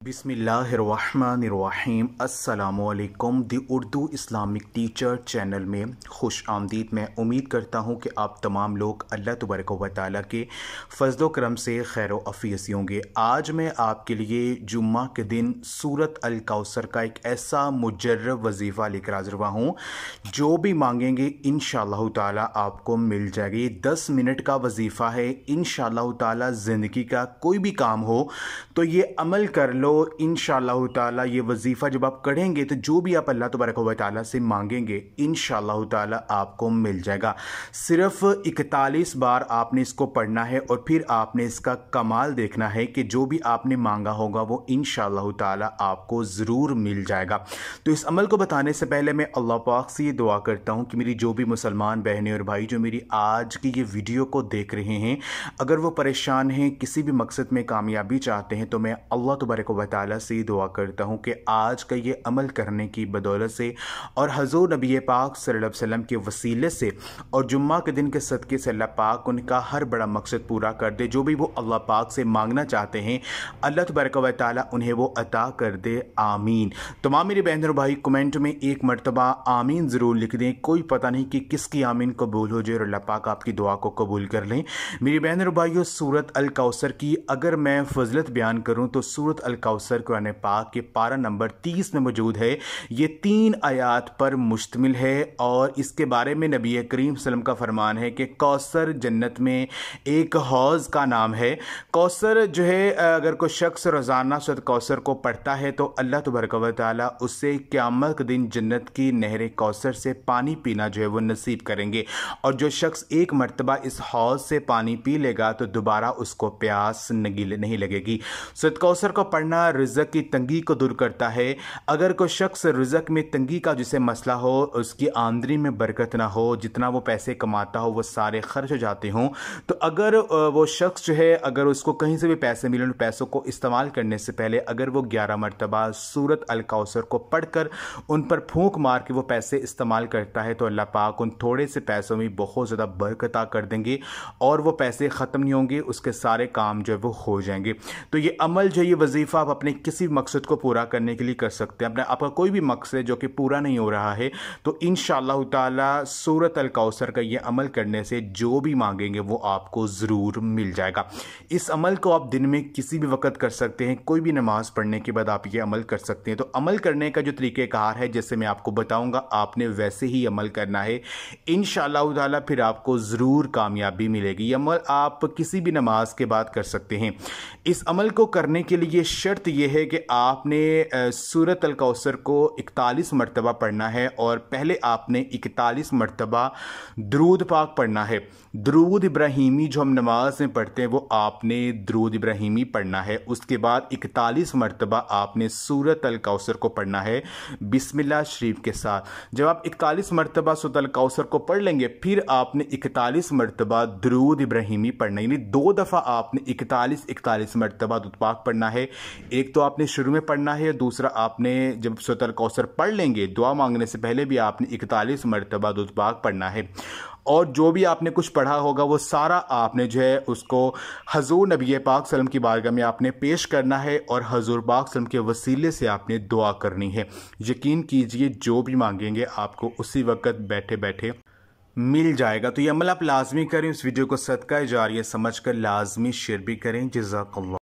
बिस्मिल्लाहिर्रहमानिर्रहीम अस्सलामुअलैकुम दी Urdu Islamic teacher channel में खुश आमदीद। मैं उम्मीद करता हूँ कि आप तमाम लोग अल्लाह तबारक व तआला के फ़ज़्ल व करम से खैर अफ़ीस होंगे। आज मैं आपके लिए जुम्मा के दिन सूरत अल कौसर का एक ऐसा मुजर्रब वजीफ़ा लेकर हाज़िर हुआ हूँ, जो भी मांगेंगे इंशाअल्लाह ताला आपको मिल जाएगी। 10 मिनट का वजीफ़ा है। इंशाअल्लाह ताला ज़िंदगी का कोई भी काम हो तो ये अमल कर लो। इंशाअल्लाह ताला ये वजीफ़ा जब आप करेंगे तो जो भी आप अल्लाह तबारक व तआला से मांगेंगे इंशाअल्लाह ताला आपको मिल जाएगा। सिर्फ 41 बार आपने इसको पढ़ना है और फिर आपने इसका कमाल देखना है कि जो भी आपने मांगा होगा वो इंशाअल्लाह ताला आपको ज़रूर मिल जाएगा। तो इस अमल को बताने से पहले मैं अल्लाह पाक से ये दुआ करता हूँ कि मेरी जो भी मुसलमान बहनें और भाई जो मेरी आज की ये वीडियो को देख रहे हैं, अगर वो परेशान हैं, किसी भी मकसद में कामयाबी चाहते हैं, तो मैं अल्लाह तबारक व तआला से दुआ करता हूँ कि आज का ये अमल करने की बदौलत से और हज़ूर नबी पाक सल्लल्लाहु अलैहि वसल्लम के वसीले से और जुम्मा के दिन के सदक़े से अल्लाह पाक उनका हर बड़ा मकसद पूरा कर दे। जो भी वो अल्लाह पाक से मांगना चाहते हैं अल्लाह तबारक व तआला उन्हें वो अता कर दे। आमीन। तमाम मेरे बहन और भाई कमेंट में एक मरतबा आमीन ज़रूर लिख दें। कोई पता नहीं कि किसकी आमीन कबूल हो जाए और अल्लाह पाक आपकी दुआ को कबूल कर लें। मेरी बहन और भाइयों, सूरत अल कौसर की अगर मैं फजलत बयान करूँ तो सूरत अल कौसर कुरान पाक के पारा नंबर 30 में मौजूद है। ये 3 आयात पर मुश्तमिल है और इसके बारे में नबी करीम सल्लल्लाहु अलैहि वसल्लम का फरमान है कि कौसर जन्नत में एक हौज़ का नाम है। कौसर जो है, अगर कोई शख्स रोज़ाना सूरत कौसर को पढ़ता है तो अल्लाह तबारक व तआला उससे क़यामत के दिन जन्नत की नहर कौसर से पानी पीना जो है वो नसीब करेंगे। और जो शख्स एक मरतबा इस हौज़ से पानी पी लेगा तो दोबारा उसको प्यास नहीं लगेगी। सूरत कौसर को पढ़ना रिज़्क़ की तंगी को दूर करता है। अगर कोई शख्स रिज़्क़ में तंगी का जिसे मसला हो, उसकी आमदनी में बरकत ना हो, जितना वो पैसे कमाता हो वो सारे खर्च हो जाते हों, तो अगर वो शख्स जो है, अगर उसको कहीं से भी पैसे मिले, उन पैसों को इस्तेमाल करने से पहले अगर वो 11 मरतबा सूरत अल कौसर को पढ़कर उन पर फूंक मार के वो पैसे इस्तेमाल करता है तो अल्लाह पाक उन थोड़े से पैसों में बहुत ज़्यादा बरकत कर देंगे और वो पैसे ख़त्म नहीं होंगे, उसके सारे काम जो है वो हो जाएंगे। तो ये अमल जो, ये वजीफ़ा आप अपने किसी मकसद को पूरा करने के लिए कर सकते हैं। अपना आपका कोई भी मकसद जो कि पूरा नहीं हो रहा है तो इंशाअल्लाह ताला सूरत अल कौसर का ये अमल करने से जो भी मांगेंगे वो आपको ज़रूर मिल जाएगा। इस अमल को आप दिन में किसी भी वक्त कर सकते हैं। कोई भी नमाज़ पढ़ने के बाद आप ये अमल कर सकते हैं। तो अमल करने का जो तरीक़ेकार है, जैसे मैं आपको बताऊँगा, आपने वैसे ही अमल करना है। इंशाअल्लाह ताला फिर आपको ज़रूर कामयाबी मिलेगी। ये अमल आप किसी भी नमाज के बाद कर सकते हैं। इस अमल को करने के लिए शर्त यह है कि आपने सूरत अल कौसर को 41 मरतबा पढ़ना है और पहले आपने 41 मरतबा दुरूद पाक पढ़ना है। दुरूद इब्राहीमी जो हम नमाज में पढ़ते हैं वो आपने दुरूद इब्राहीमी पढ़ना है। उसके बाद 41 मरतबा आपने सूरत अल कौसर को पढ़ना है बिस्मिल्लाह शरीफ के साथ। जब आप 41 मरतबा सूरत अल कौसर को पढ़ लेंगे फिर आपने 41 मरतबा दुरूद इब्राहीमी पढ़ना है, यानी 2 दफ़ा आपने 41 मरतबा दुरूद पाक पढ़ना है। एक तो आपने शुरू में पढ़ना है, दूसरा आपने जब सूरत अल कौसर पढ़ लेंगे दुआ मांगने से पहले भी आपने 41 मरतबा दुरूद पाक पढ़ना है। और जो भी आपने कुछ पढ़ा होगा वो सारा आपने जो है उसको हज़ूर नबी पाक सल्लम की बारगाह में आपने पेश करना है और हज़ूर पाक सल्लम के वसीले से आपने दुआ करनी है। यकीन कीजिए जो भी मांगेंगे आपको उसी वक्त बैठे बैठे मिल जाएगा। तो ये अमल आप लाजमी करें। इस वीडियो को सदका जारिया समझकर लाजमी शेयर भी करें। जज़ाकल्लाह।